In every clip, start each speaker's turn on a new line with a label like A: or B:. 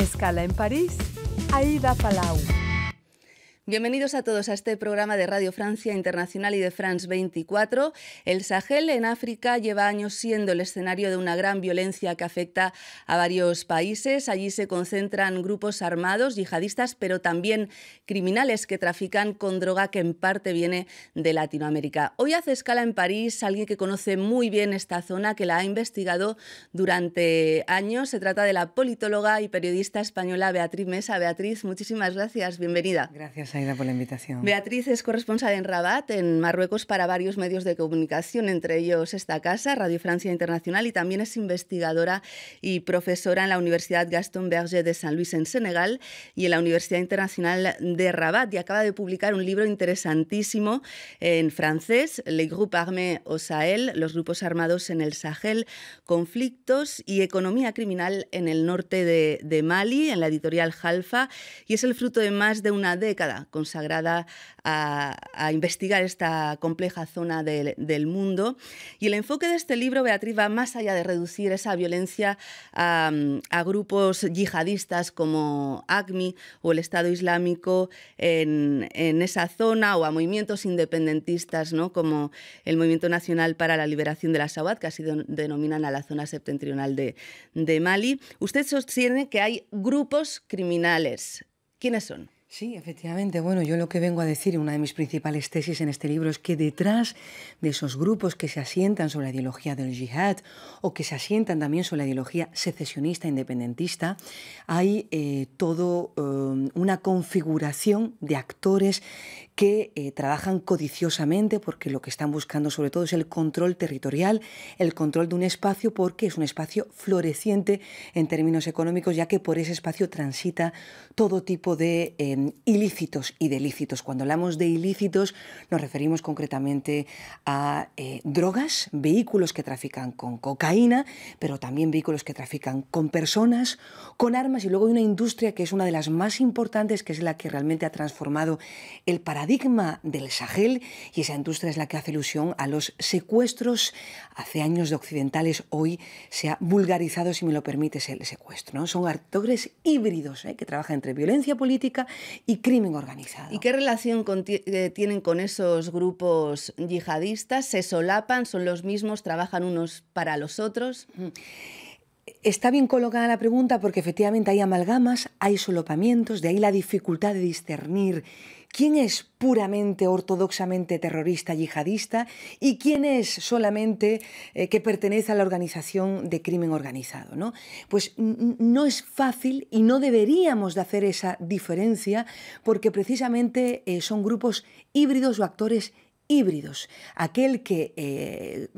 A: Escala en París, Aida Palau.
B: Bienvenidos a todos a este programa de Radio Francia Internacional y de France 24. El Sahel en África lleva años siendo el escenario de una gran violencia que afecta a varios países. Allí se concentran grupos armados, yihadistas, pero también criminales que trafican con droga que en parte viene de Latinoamérica. Hoy hace escala en París alguien que conoce muy bien esta zona, que la ha investigado durante años. Se trata de la politóloga y periodista española Beatriz Mesa. Beatriz, muchísimas gracias. Bienvenida.
C: Gracias, Aida, por la invitación.
B: Beatriz es corresponsal en Rabat, en Marruecos, para varios medios de comunicación, entre ellos esta casa, Radio Francia Internacional, y también es investigadora y profesora en la Universidad Gaston Berger de San Luis, en Senegal, y en la Universidad Internacional de Rabat, y acaba de publicar un libro interesantísimo en francés, Les groupes armés au Sahel, los grupos armados en el Sahel, conflictos y economía criminal en el norte de Mali, en la editorial Halfa, y es el fruto de más de una década consagrada a investigar esta compleja zona del mundo. Y el enfoque de este libro, Beatriz, va más allá de reducir esa violencia a grupos yihadistas como AQMI o el Estado Islámico en esa zona, o a movimientos independentistas, ¿no?, como el Movimiento Nacional para la Liberación de la Sawat, que así denominan a la zona septentrional de Mali. Usted sostiene que hay grupos criminales. ¿Quiénes son?
C: Sí, efectivamente. Bueno, yo lo que vengo a decir, una de mis principales tesis en este libro, es que detrás de esos grupos que se asientan sobre la ideología del yihad o que se asientan también sobre la ideología secesionista, independentista, hay una configuración de actores que trabajan codiciosamente, porque lo que están buscando sobre todo es el control territorial, el control de un espacio, porque es un espacio floreciente en términos económicos, ya que por ese espacio transita todo tipo de ilícitos y de ilícitos. Cuando hablamos de ilícitos nos referimos concretamente a drogas, vehículos que trafican con cocaína, pero también vehículos que trafican con personas, con armas, y luego hay una industria que es una de las más importantes, que es la que realmente ha transformado el paradigma del Sahel, y esa industria es la que hace alusión a los secuestros. Hace años de occidentales, hoy se ha vulgarizado, si me lo permites, el secuestro, ¿no? Son actores híbridos que trabajan entre violencia política y crimen organizado.
B: ¿Y qué relación tienen con esos grupos yihadistas? ¿Se solapan? ¿Son los mismos? ¿Trabajan unos para los otros?
C: Está bien colocada la pregunta, porque efectivamente hay amalgamas, hay solapamientos, de ahí la dificultad de discernir quién es puramente, ortodoxamente terrorista yihadista y quién es solamente que pertenece a la organización de crimen organizado, ¿no? Pues no es fácil, y no deberíamos de hacer esa diferencia, porque precisamente son grupos híbridos o actores híbridos. Aquel que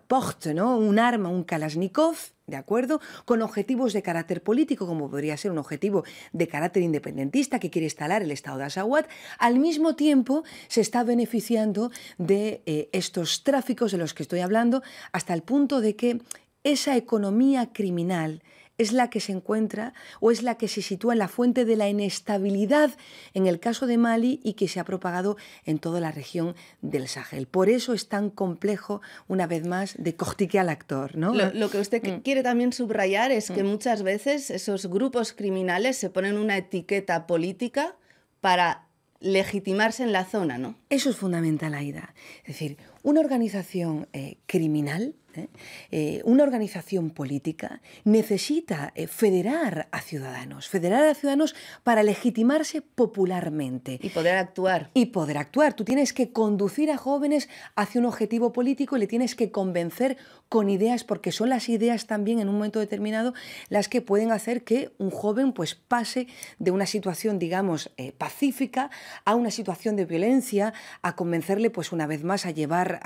C: porte, ¿no?, un arma, un Kalashnikov, ¿de acuerdo?, con objetivos de carácter político, como podría ser un objetivo de carácter independentista, que quiere instalar el Estado de Azawad, al mismo tiempo se está beneficiando de estos tráficos de los que estoy hablando, hasta el punto de que esa economía criminal es la que se encuentra, o es la que se sitúa en la fuente de la inestabilidad en el caso de Mali, y que se ha propagado en toda la región del Sahel. Por eso es tan complejo, una vez más, decortiquear al actor, ¿no?
B: Lo que usted quiere también subrayar es que muchas veces esos grupos criminales se ponen una etiqueta política para legitimarse en la zona, ¿no?
C: Eso es fundamental, Aida. Es decir, una organización criminal, una organización política, necesita federar a ciudadanos para legitimarse popularmente.
B: Y poder actuar.
C: Y poder actuar. Tú tienes que conducir a jóvenes hacia un objetivo político y le tienes que convencer con ideas, porque son las ideas también en un momento determinado las que pueden hacer que un joven pues pase de una situación, digamos, pacífica a una situación de violencia, a convencerle pues una vez más a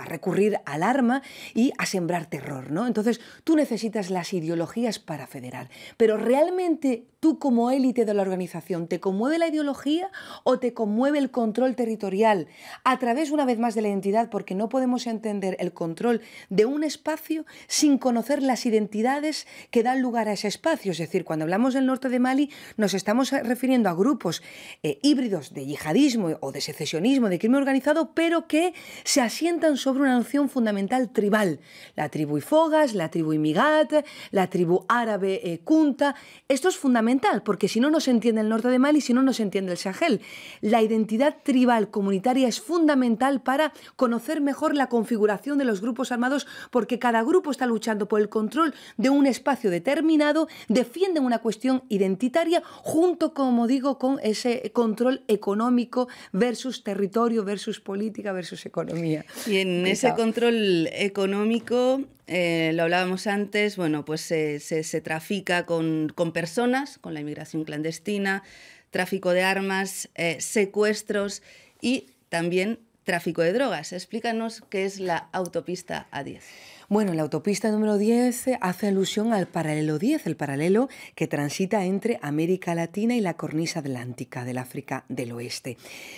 C: recurrir al arma y a sembrar terror, ¿no? Entonces tú necesitas las ideologías para federar, pero realmente tú, como élite de la organización, ¿te conmueve la ideología o te conmueve el control territorial a través, una vez más, de la identidad? Porque no podemos entender el control de un espacio sin conocer las identidades que dan lugar a ese espacio. Es decir, cuando hablamos del norte de Mali nos estamos refiriendo a grupos híbridos de yihadismo o de secesionismo, de crimen organizado, pero que se asientan asientan sobre una noción fundamental tribal. La tribu Ifogas, la tribu Imigat, la tribu árabe Kunta. Esto es fundamental, porque si no, no se entiende el norte de Mali, si no, no se entiende el Sahel. La identidad tribal comunitaria es fundamental para conocer mejor la configuración de los grupos armados, porque cada grupo está luchando por el control de un espacio determinado, defienden una cuestión identitaria, junto, como digo, con ese control económico versus territorio, versus política, versus economía.
B: Y en ese control económico, lo hablábamos antes, bueno, pues se trafica con personas, con la inmigración clandestina, tráfico de armas, secuestros y también tráfico de drogas. Explícanos qué es la autopista A10.
C: Bueno, la autopista número 10 hace alusión al paralelo 10, el paralelo que transita entre América Latina y la cornisa atlántica del África del Oeste.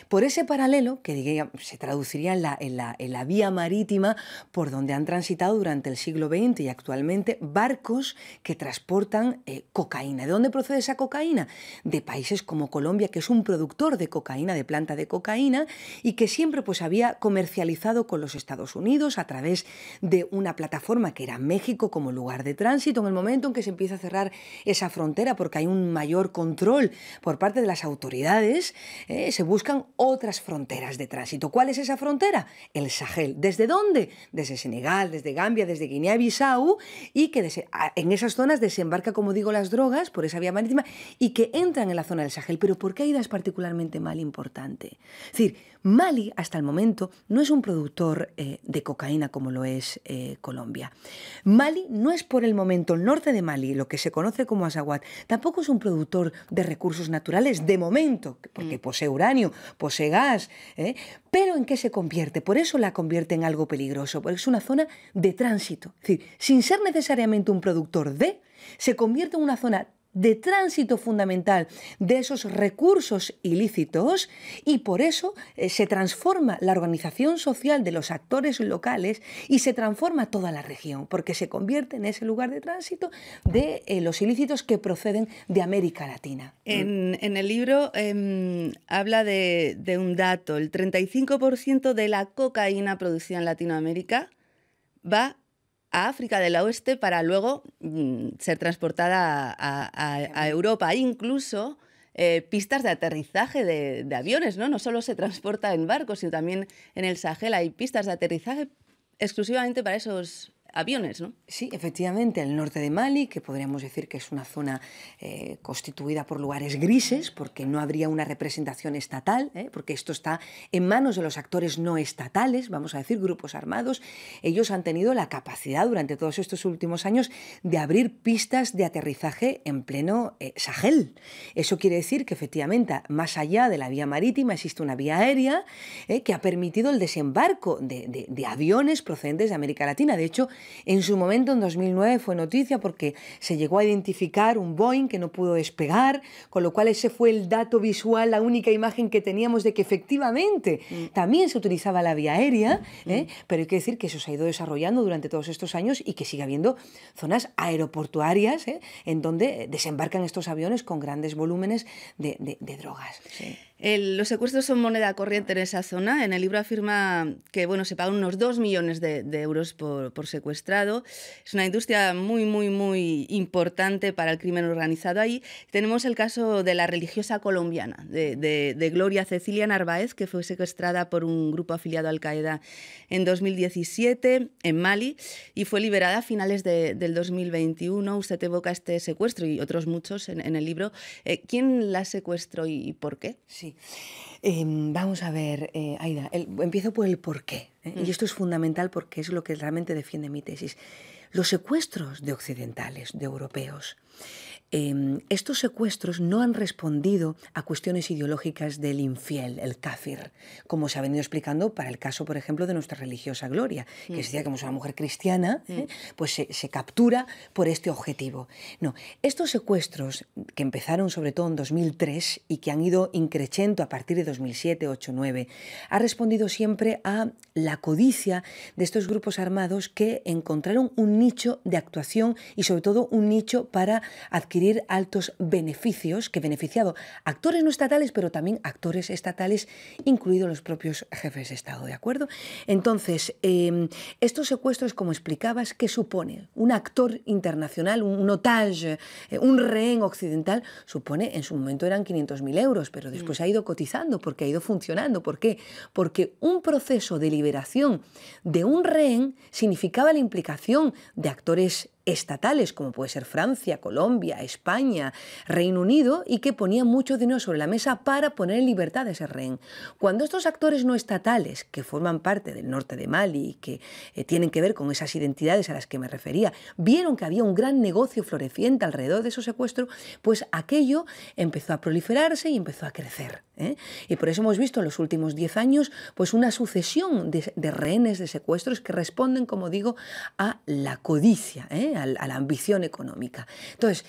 C: Por ese paralelo, que se traduciría en la vía marítima por donde han transitado durante el siglo XX y actualmente barcos que transportan cocaína. ¿De dónde procede esa cocaína? De países como Colombia, que es un productor de cocaína, de planta de cocaína, y que siempre pues había comercializado con los Estados Unidos a través de una plataforma que era México como lugar de tránsito. En el momento en que se empieza a cerrar esa frontera porque hay un mayor control por parte de las autoridades, se buscan otras fronteras de tránsito. ¿Cuál es esa frontera? El Sahel. ¿Desde dónde? Desde Senegal, desde Gambia, desde Guinea-Bissau, y que en esas zonas desembarca, como digo, las drogas por esa vía marítima y que entran en la zona del Sahel. ¿Pero por qué Aida es particularmente Mali importante? Es decir, Mali hasta el momento no es un productor de cocaína como lo es Colombia. Mali no es por el momento, el norte de Mali, lo que se conoce como Azawad, tampoco es un productor de recursos naturales de momento, porque posee uranio, posee gas, pero ¿en qué se convierte? Por eso la convierte en algo peligroso, porque es una zona de tránsito. Es decir, sin ser necesariamente un productor se convierte en una zona de tránsito fundamental de esos recursos ilícitos, y por eso se transforma la organización social de los actores locales y se transforma toda la región, porque se convierte en ese lugar de tránsito de los ilícitos que proceden de América Latina.
B: En el libro habla de un dato: el 35% de la cocaína producida en Latinoamérica va a África del Oeste para luego ser transportada a Europa. Hay incluso pistas de aterrizaje de aviones, ¿no? No solo se transporta en barcos, sino también en el Sahel hay pistas de aterrizaje exclusivamente para esos aviones, ¿no?
C: Sí, efectivamente, el norte de Mali, que podríamos decir que es una zona constituida por lugares grises, porque no habría una representación estatal, porque esto está en manos de los actores no estatales, vamos a decir, grupos armados. Ellos han tenido la capacidad durante todos estos últimos años de abrir pistas de aterrizaje en pleno Sahel. Eso quiere decir que efectivamente, más allá de la vía marítima, existe una vía aérea que ha permitido el desembarco de aviones procedentes de América Latina. De hecho, en su momento, en 2009, fue noticia porque se llegó a identificar un Boeing que no pudo despegar, con lo cual ese fue el dato visual, la única imagen que teníamos de que efectivamente también se utilizaba la vía aérea, pero hay que decir que eso se ha ido desarrollando durante todos estos años y que sigue habiendo zonas aeroportuarias en donde desembarcan estos aviones con grandes volúmenes de drogas. Sí.
B: Los secuestros son moneda corriente en esa zona. En el libro afirma que se pagan unos 2 millones de euros por secuestrado. Es una industria muy, muy, muy importante para el crimen organizado ahí. Tenemos el caso de la religiosa colombiana, de Gloria Cecilia Narváez, que fue secuestrada por un grupo afiliado a Al-Qaeda en 2017 en Mali y fue liberada a finales del 2021. Usted evoca este secuestro y otros muchos en el libro. ¿Quién la secuestró y por qué?
C: Sí. Vamos a ver, Aida, empiezo por el porqué. Y esto es fundamental porque es lo que realmente defiende mi tesis. Los secuestros de occidentales, de europeos, estos secuestros no han respondido a cuestiones ideológicas del infiel, el káfir, como se ha venido explicando para el caso, por ejemplo, de nuestra religiosa Gloria, que se decía que como es una mujer cristiana, pues se captura por este objetivo. No, estos secuestros que empezaron sobre todo en 2003 y que han ido increciendo a partir de 2007, 8, 9, ha respondido siempre a la codicia de estos grupos armados que encontraron un nicho de actuación y sobre todo un nicho para adquirir adquirir altos beneficios que beneficiado a actores no estatales, pero también actores estatales, incluidos los propios jefes de Estado, ¿de acuerdo? Entonces, estos secuestros, como explicabas, ¿qué supone? Un actor internacional, un otage, un rehén occidental, supone, en su momento eran 500.000 euros, pero después ha ido cotizando porque ha ido funcionando. ¿Por qué? Porque un proceso de liberación de un rehén significaba la implicación de actores estatales, como puede ser Francia, Colombia, España, Reino Unido, y que ponían mucho dinero sobre la mesa para poner en libertad a ese rehén. Cuando estos actores no estatales, que forman parte del norte de Mali y que tienen que ver con esas identidades a las que me refería, vieron que había un gran negocio floreciente alrededor de esos secuestros, pues aquello empezó a proliferarse y empezó a crecer. Y por eso hemos visto en los últimos 10 años pues una sucesión de rehenes, de secuestros que responden, como digo, a la codicia, a la ambición económica. Entonces,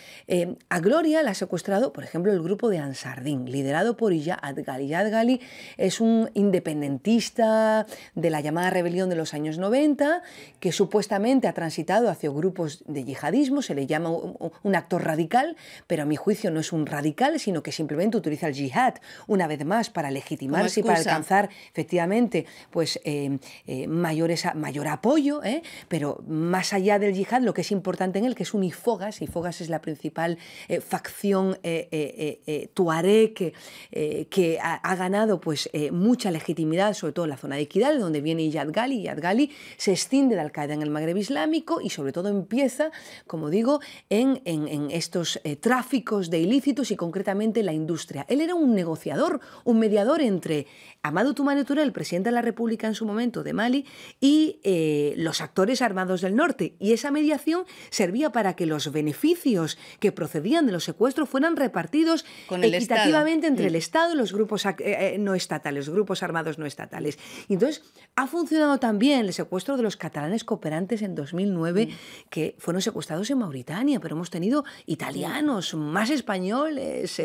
C: a Gloria la ha secuestrado, por ejemplo, el grupo de Ansardín, liderado por Iyad Ghali. Iyad Ghali es un independentista de la llamada rebelión de los años 90, que supuestamente ha transitado hacia grupos de yihadismo, se le llama un actor radical, pero a mi juicio no es un radical, sino que simplemente utiliza el yihad, una vez más, para legitimarse y para alcanzar, efectivamente, pues, mayor apoyo, pero más allá del yihad, lo que es importante en él, que es un IFOGAS. IFOGAS es la principal facción tuareg que ha ganado pues, mucha legitimidad, sobre todo en la zona de Kidal, donde viene Iyad Ghali. Iyad Ghali se extiende de Al-Qaeda en el Magreb Islámico y sobre todo empieza, como digo, en estos tráficos de ilícitos y concretamente la industria. Él era un negociador, un mediador entre Amadou Toumani Touré, el presidente de la República en su momento de Mali, y los actores armados del norte. Y esa mediación servía para que los beneficios que procedían de los secuestros fueran repartidos equitativamente entre el Estado y los grupos no estatales, los grupos armados no estatales. Y entonces ha funcionado también el secuestro de los catalanes cooperantes en 2009, que fueron secuestrados en Mauritania, pero hemos tenido italianos, más españoles,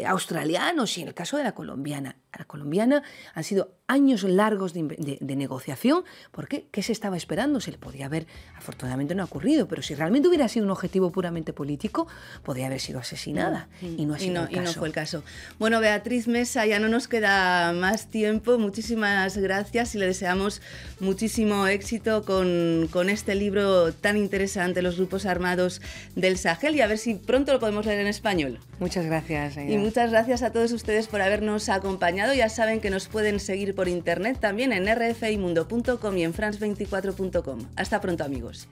C: australianos, y en el caso de la colombiana. La colombiana han sido años largos de negociación, porque ¿qué se estaba esperando? Se le podía haber, afortunadamente no ha ocurrido, pero si realmente hubiera sido un objetivo puramente político, podría haber sido asesinada, y no ha sido el caso. Y no
B: fue el caso. Bueno, Beatriz Mesa, ya no nos queda más tiempo, muchísimas gracias y le deseamos muchísimo éxito con este libro tan interesante, Los grupos armados del Sahel, y a ver si pronto lo podemos leer en español.
C: Muchas gracias, Aida.
B: Y muchas gracias a todos ustedes por habernos acompañado. Ya saben que nos pueden seguir por internet también en rfimundo.com y en france24.com. Hasta pronto, amigos.